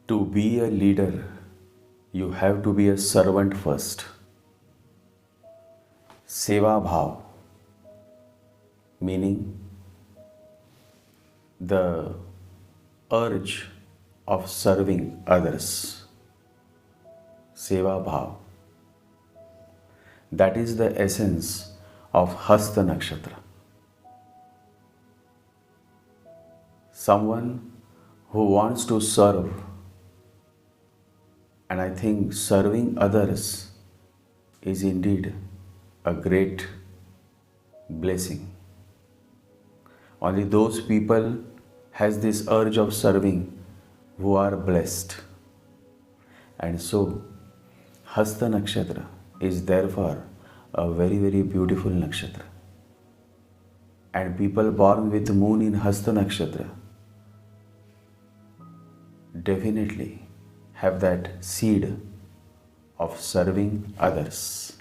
To be a leader, you have to be a servant first. Seva bhav, meaning the urge of serving others. Seva bhav. That is the essence of Hasta Nakshatra. Someone who wants to serve, and I think serving others is indeed a great blessing. Only those people has this urge of serving who are blessed. And so Hasta Nakshatra is therefore a very, very beautiful nakshatra. And people born with moon in Hasta Nakshatra definitely have that seed of serving others.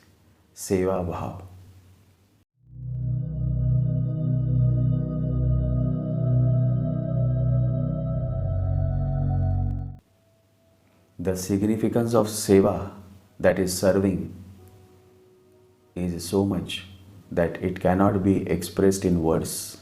Seva bhav. The significance of seva, that is serving, is so much that it cannot be expressed in words.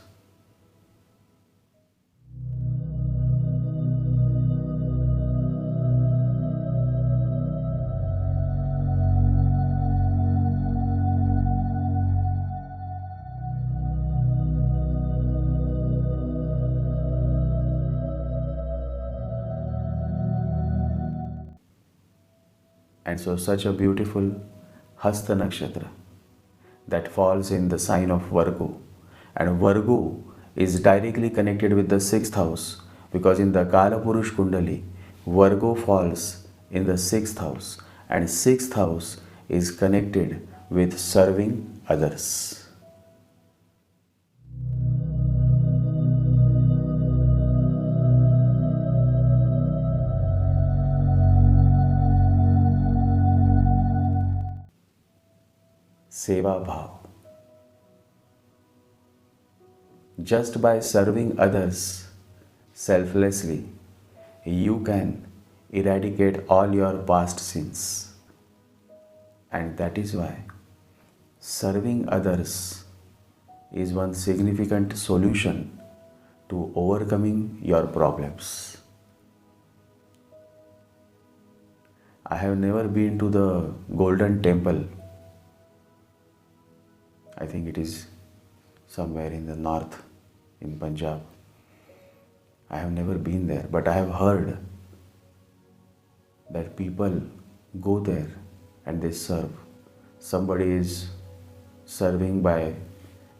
And so such a beautiful Hasta Nakshatra that falls in the sign of Virgo. And Virgo is directly connected with the 6th house, because in the Kala Purush Kundali, Virgo falls in the 6th house, and 6th house is connected with serving others. Seva bhav. Just by serving others selflessly, you can eradicate all your past sins. And that is why serving others is one significant solution to overcoming your problems. I have never been to the Golden Temple. I think it is somewhere in the north, in Punjab. I have never been there, but I have heard that people go there and they serve. Somebody is serving by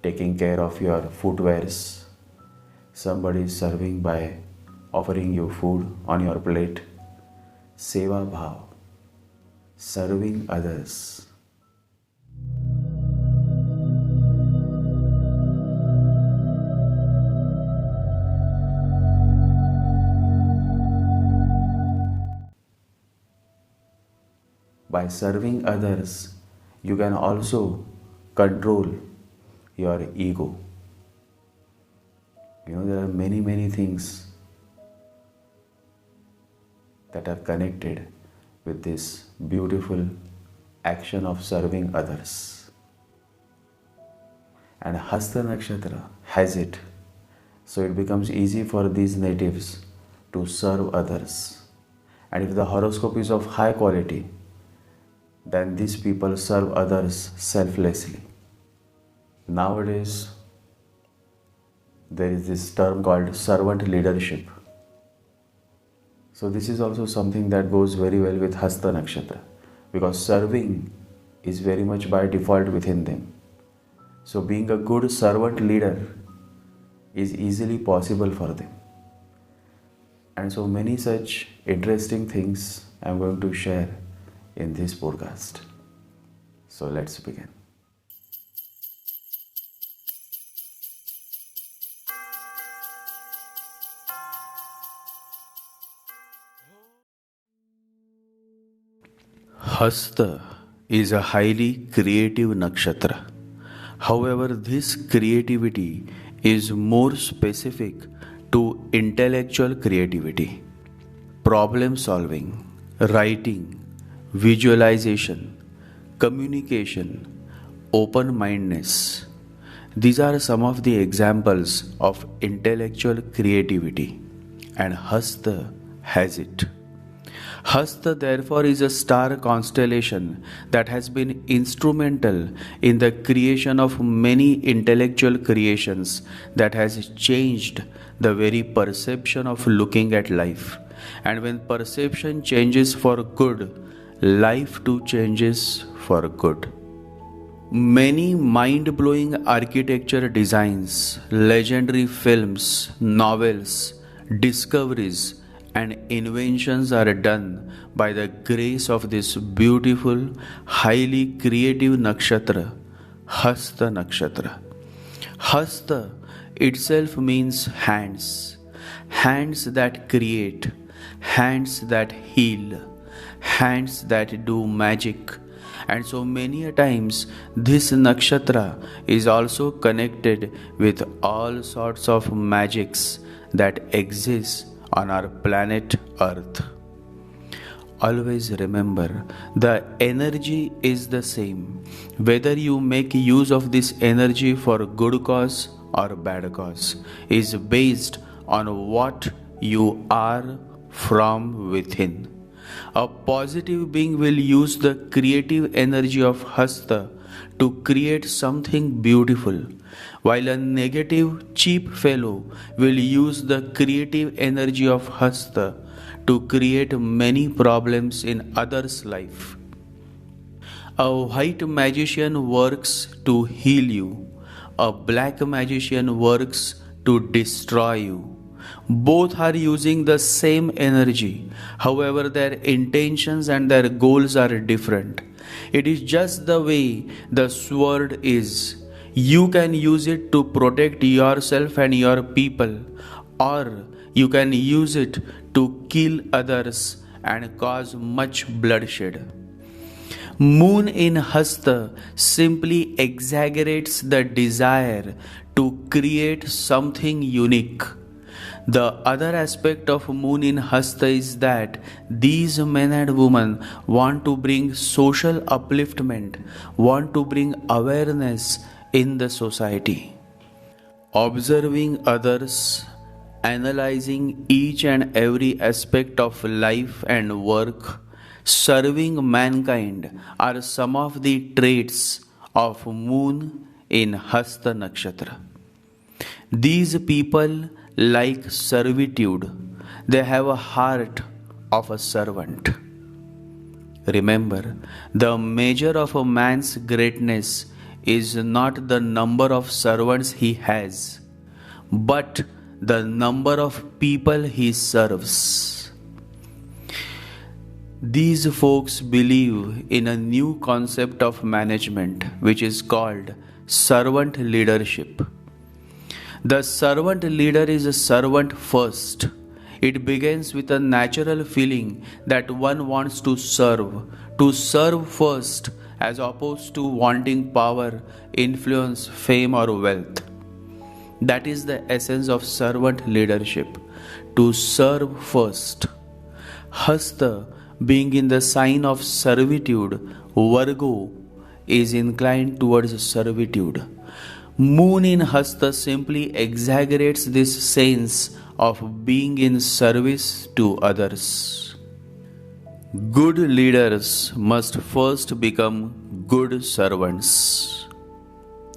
taking care of your footwears. Somebody is serving by offering you food on your plate. Seva bhav, serving others. By serving others, you can also control your ego. There are many, many things that are connected with this beautiful action of serving others. And Hasta Nakshatra has it. So it becomes easy for these natives to serve others. And if the horoscope is of high quality, then these people serve others selflessly. Nowadays, there is this term called servant leadership. So this is also something that goes very well with Hasta Nakshatra, because serving is very much by default within them. So being a good servant leader is easily possible for them. And so many such interesting things I am going to share in this podcast. So let's begin. Hasta is a highly creative nakshatra. However, this creativity is more specific to intellectual creativity. problem solving, writing, visualization, communication, open mindedness. These are some of the examples of intellectual creativity, and Hasta has it. Hasta, therefore, is a star constellation that has been instrumental in the creation of many intellectual creations that has changed the very perception of looking at life. And when perception changes for good, life too changes for good. Many mind blowing architecture designs, legendary films, novels, discoveries, and inventions are done by the grace of this beautiful, highly creative nakshatra, Hasta Nakshatra. Hasta itself means hands, hands that create, hands that heal, hands that do magic. And so many a times this nakshatra is also connected with all sorts of magics that exist on our planet Earth. Always remember, the energy is the same, whether you make use of this energy for good cause or bad cause, is based on what you are from within. A positive being will use the creative energy of Hasta to create something beautiful, while a negative, cheap fellow will use the creative energy of Hasta to create many problems in others' life. A white magician works to heal you, a black magician works to destroy you. Both are using the same energy, however, their intentions and their goals are different. It is just the way the sword is. You can use it to protect yourself and your people, or you can use it to kill others and cause much bloodshed. Moon in Hasta simply exaggerates the desire to create something unique. The other aspect of Moon in Hasta is that these men and women want to bring social upliftment, want to bring awareness in the society. Observing others, analyzing each and every aspect of life and work, serving mankind are some of the traits of Moon in Hasta Nakshatra. These people like servitude, they have a heart of a servant. Remember, the measure of a man's greatness is not the number of servants he has, but the number of people he serves. These folks believe in a new concept of management which is called servant leadership. The servant leader is a servant first. It begins with a natural feeling that one wants to serve first, as opposed to wanting power, influence, fame, or wealth. That is the essence of servant leadership, to serve first. Hasta, being in the sign of servitude, Virgo is inclined towards servitude. Moon in Hasta simply exaggerates this sense of being in service to others. Good leaders must first become good servants.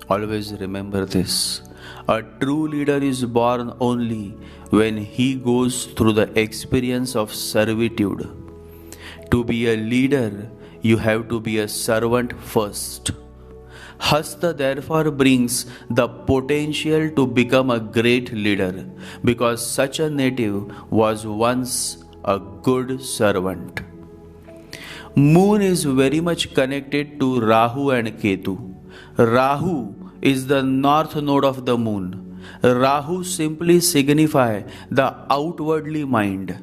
Always remember this. A true leader is born only when he goes through the experience of servitude. To be a leader, you have to be a servant first. Hasta therefore brings the potential to become a great leader, because such a native was once a good servant. Moon is very much connected to Rahu and Ketu. Rahu is the north node of the moon. Rahu simply signifies the outwardly mind,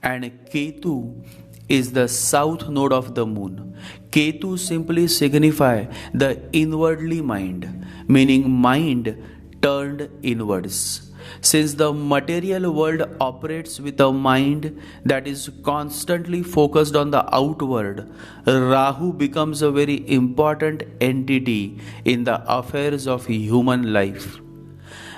and Ketu is the south node of the moon. Ketu simply signifies the inwardly mind, meaning mind turned inwards. Since the material world operates with a mind that is constantly focused on the outward, Rahu becomes a very important entity in the affairs of human life.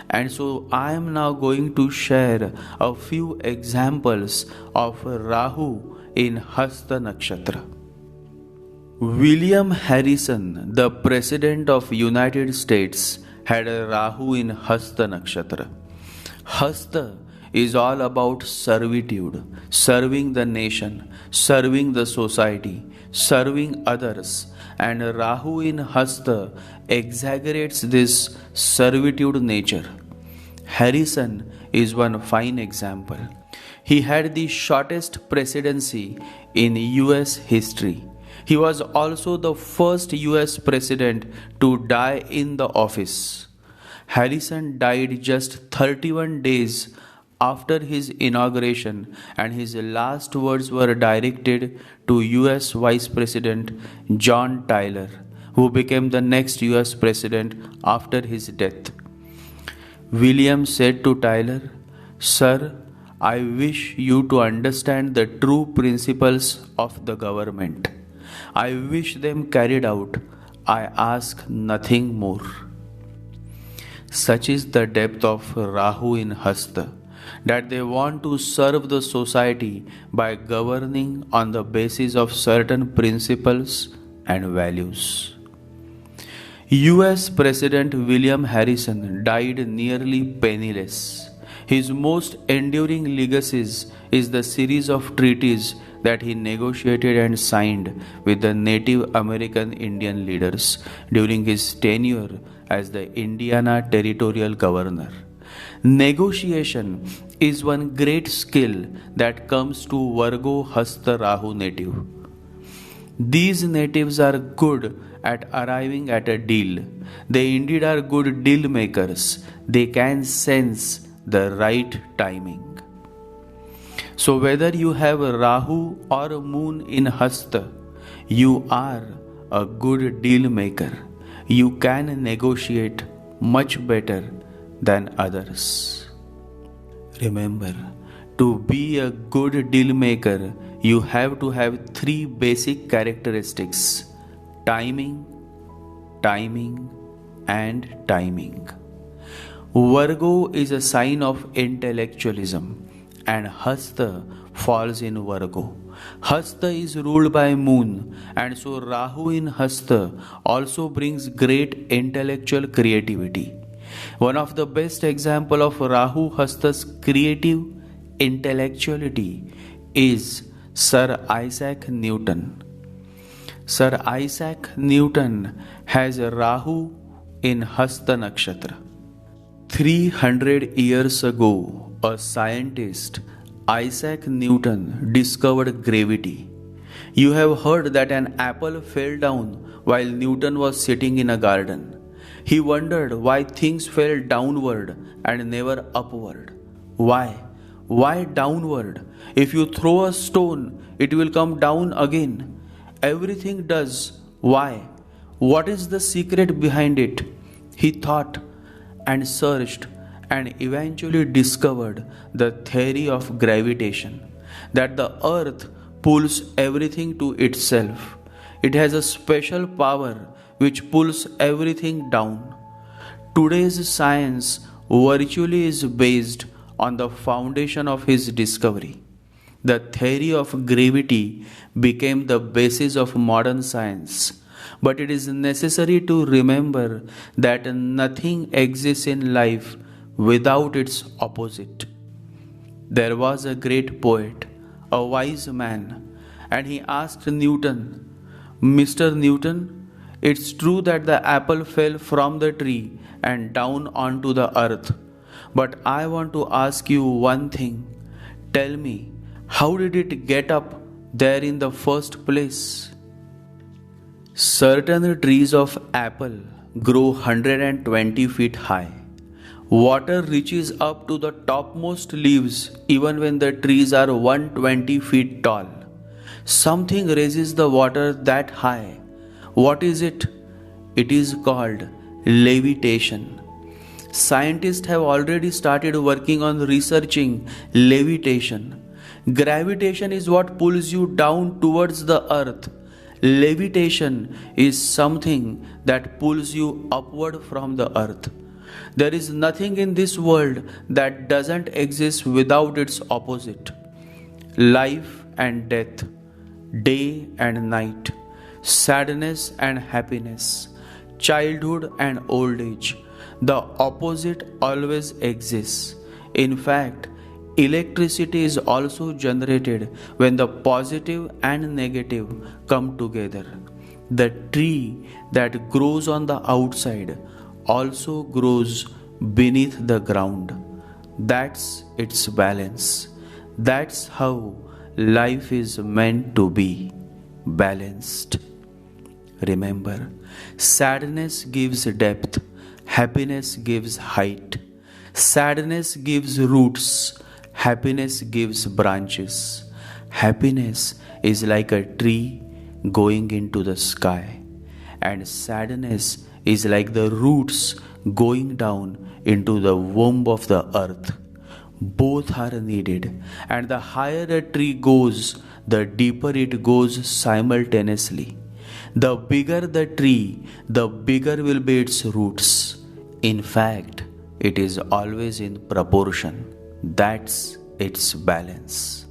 And so I am now going to share a few examples of Rahu in Hasta Nakshatra. William Harrison, the President of United States, had a Rahu in Hasta Nakshatra. Hasta is all about servitude, serving the nation, serving the society, serving others, and Rahu in Hasta exaggerates this servitude nature. Harrison is one fine example. He had the shortest presidency in US history. He was also the first US president to die in the office. Harrison died just 31 days after his inauguration, and his last words were directed to US Vice President John Tyler, who became the next US president after his death. William said to Tyler, "Sir, I wish you to understand the true principles of the government. I wish them carried out. I ask nothing more." Such is the depth of Rahu in Hasta, that they want to serve the society by governing on the basis of certain principles and values. US President William Harrison died nearly penniless. His most enduring legacies is the series of treaties that he negotiated and signed with the Native American Indian leaders during his tenure as the Indiana Territorial Governor. Negotiation is one great skill that comes to Virgo Hasta Rahu native. These natives are good at arriving at a deal. They indeed are good deal makers. They can sense the right timing. So whether you have a Rahu or a Moon in Hasta, you are a good deal maker. You can negotiate much better than others. Remember, to be a good deal maker, you have to have three basic characteristics: timing, timing, and timing. Virgo is a sign of intellectualism, and Hasta falls in Virgo. Hasta is ruled by Moon, and so Rahu in Hasta also brings great intellectual creativity. One of the best example of Rahu Hasta's creative intellectuality is Sir Isaac Newton. Sir Isaac Newton has a Rahu in Hasta Nakshatra. 300 years ago, a scientist, Isaac Newton, discovered gravity. You have heard that an apple fell down while Newton was sitting in a garden. He wondered why things fell downward and never upward. Why? Why downward? If you throw a stone, it will come down again. Everything does. Why? What is the secret behind it? He thought and searched and eventually discovered the theory of gravitation, that the earth pulls everything to itself. It has a special power which pulls everything down. Today's science virtually is based on the foundation of his discovery. The theory of gravity became the basis of modern science. But it is necessary to remember that nothing exists in life without its opposite. There was a great poet, a wise man, and he asked Newton, "Mr. Newton, it's true that the apple fell from the tree and down onto the earth. But I want to ask you one thing. Tell me, how did it get up there in the first place?" Certain trees of apple grow 120 feet high. Water reaches up to the topmost leaves even when the trees are 120 feet tall. Something raises the water that high. What is it? It is called levitation. Scientists have already started working on researching levitation. Gravitation is what pulls you down towards the earth. Levitation is something that pulls you upward from the earth. There is nothing in this world that doesn't exist without its opposite. Life and death, day and night, sadness and happiness, childhood and old age. The opposite always exists. In fact, electricity is also generated when the positive and negative come together. The tree that grows on the outside also grows beneath the ground. That's its balance. That's how life is meant to be balanced. Remember, sadness gives depth, happiness gives height. Sadness gives roots, happiness gives branches. Happiness is like a tree going into the sky, and sadness is like the roots going down into the womb of the earth. Both are needed, and the higher a tree goes, the deeper it goes simultaneously. The bigger the tree, the bigger will be its roots. In fact, it is always in proportion. That's its balance.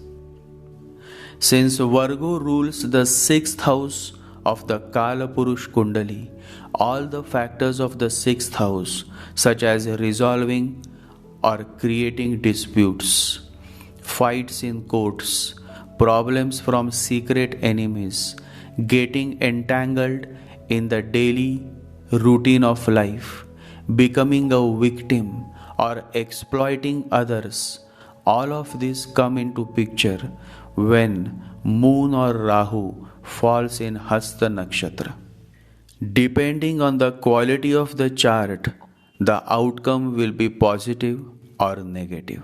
Since Virgo rules the sixth house of the Kala Purush Kundali, all the factors of the sixth house, such as resolving or creating disputes, fights in courts, problems from secret enemies, getting entangled in the daily routine of life, becoming a victim or exploiting others, all of this come into picture when Moon or Rahu falls in Hasta Nakshatra. Depending on the quality of the chart, the outcome will be positive or negative.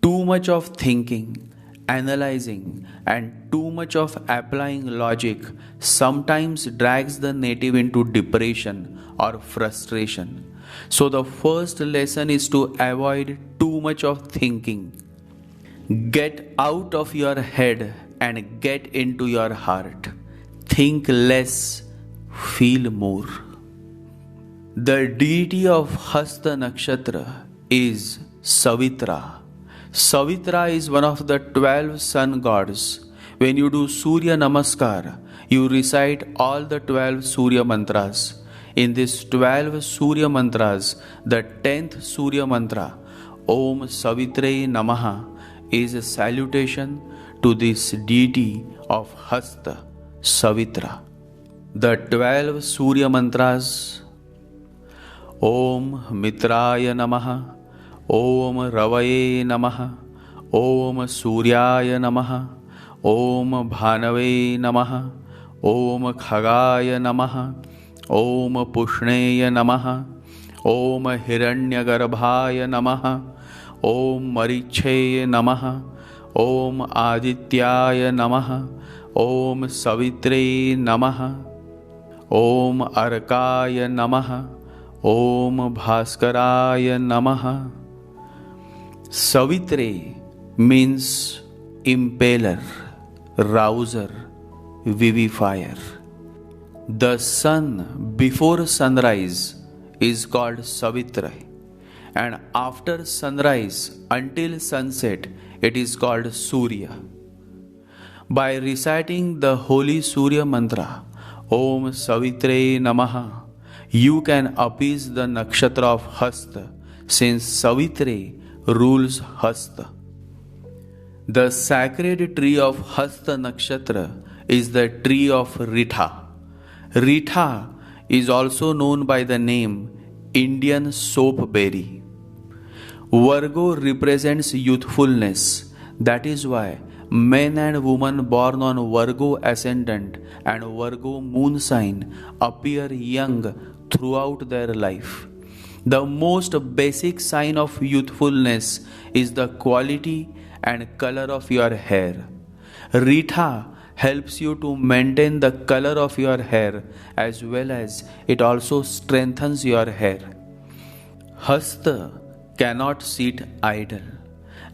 Too much of thinking, analyzing, and too much of applying logic sometimes drags the native into depression or frustration. So, the first lesson is to avoid too much of thinking. Get out of your head and get into your heart. Think less, feel more. The deity of Hasta Nakshatra is Savitra. Savitra is one of the 12 sun gods. When you do Surya Namaskar, you recite all the 12 Surya mantras. In these 12 Surya mantras, the 10th Surya mantra, Om Savitre Namaha, is a salutation to this deity of Hasta, Savitra. The 12 Surya mantras: Om Mitraya Namaha, Om Ravaye Namaha, Om Suryaya Namaha, Om Bhanave Namaha, Om Khagaya Namaha, Om Pushneya Namaha, Om Hiranyagarbhaya Namaha, Om Maricheye Namaha, Om Adityaya Namaha, Om Savitre Namaha, Om Arkaya Namaha, Om Bhaskaraya Namaha. Savitre means impaler, rouser, vivifier. The sun before sunrise is called Savitra, and after sunrise until sunset it is called Surya. By reciting the holy Surya mantra, Om Savitre Namaha, you can appease the nakshatra of Hasta, since Savitre rules Hasta. The sacred tree of Hasta Nakshatra is the tree of Ritha. Ritha is also known by the name Indian soap berry. Virgo represents youthfulness. That is why men and women born on Virgo ascendant and Virgo moon sign appear young throughout their life. The most basic sign of youthfulness is the quality and color of your hair. Ritha helps you to maintain the color of your hair, as well as it also strengthens your hair. Hasta cannot sit idle,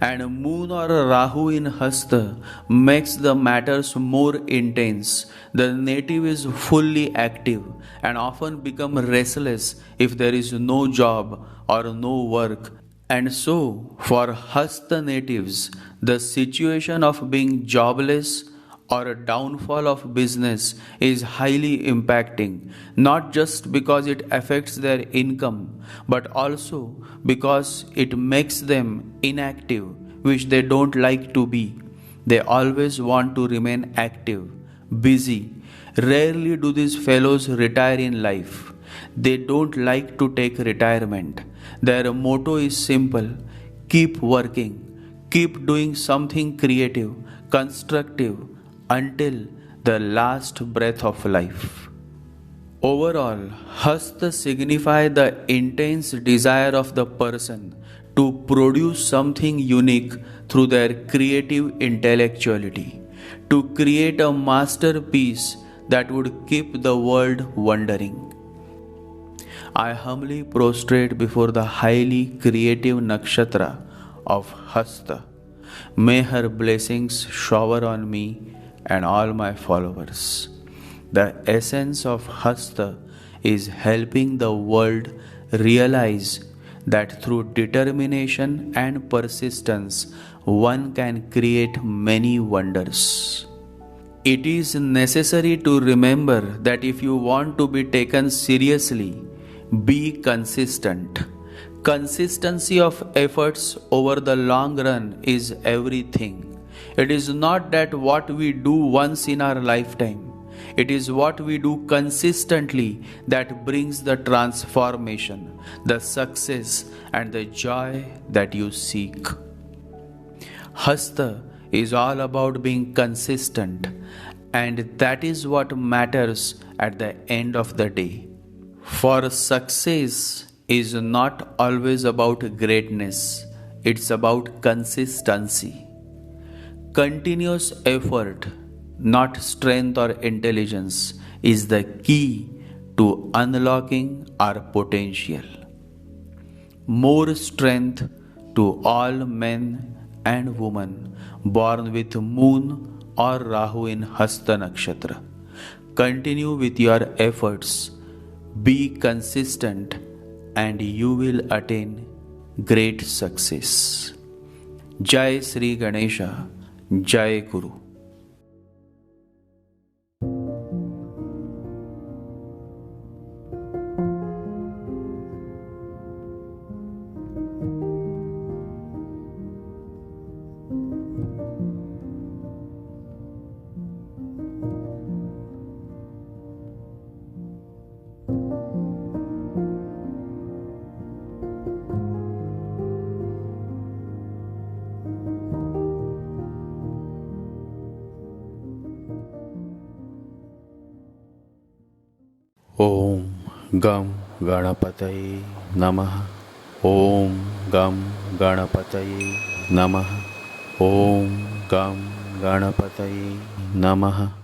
and Moon or Rahu in Hasta makes the matters more intense. The native is fully active and often become restless if there is no job or no work. And so, for Hasta natives, the situation of being jobless or a downfall of business is highly impacting, not just because it affects their income, but also because it makes them inactive, which they don't like to be. They always want to remain active, busy. Rarely do these fellows retire in life. They don't like to take retirement. Their motto is simple: keep working, keep doing something creative, constructive until the last breath of life. Overall, Hasta signify the intense desire of the person to produce something unique through their creative intellectuality, to create a masterpiece that would keep the world wondering. I humbly prostrate before the highly creative nakshatra of Hasta. May her blessings shower on me and all my followers. The essence of Hasta is helping the world realize that through determination and persistence, one can create many wonders. It is necessary to remember that if you want to be taken seriously, be consistent. Consistency of efforts over the long run is everything. It is not that what we do once in our lifetime. It is what we do consistently that brings the transformation, the success, and the joy that you seek. Hasta is all about being consistent, and that is what matters at the end of the day. For success is not always about greatness, it's about consistency. Continuous effort, not strength or intelligence, is the key to unlocking our potential. More strength to all men and women born with Moon or Rahu in Hasta Nakshatra. Continue with your efforts, be consistent, and you will attain great success. Jai Sri Ganesha, Jai Guru. Om Gam Ganapataye Namaha. Om Gam Ganapataye Namaha. Om Gam Ganapataye Namaha.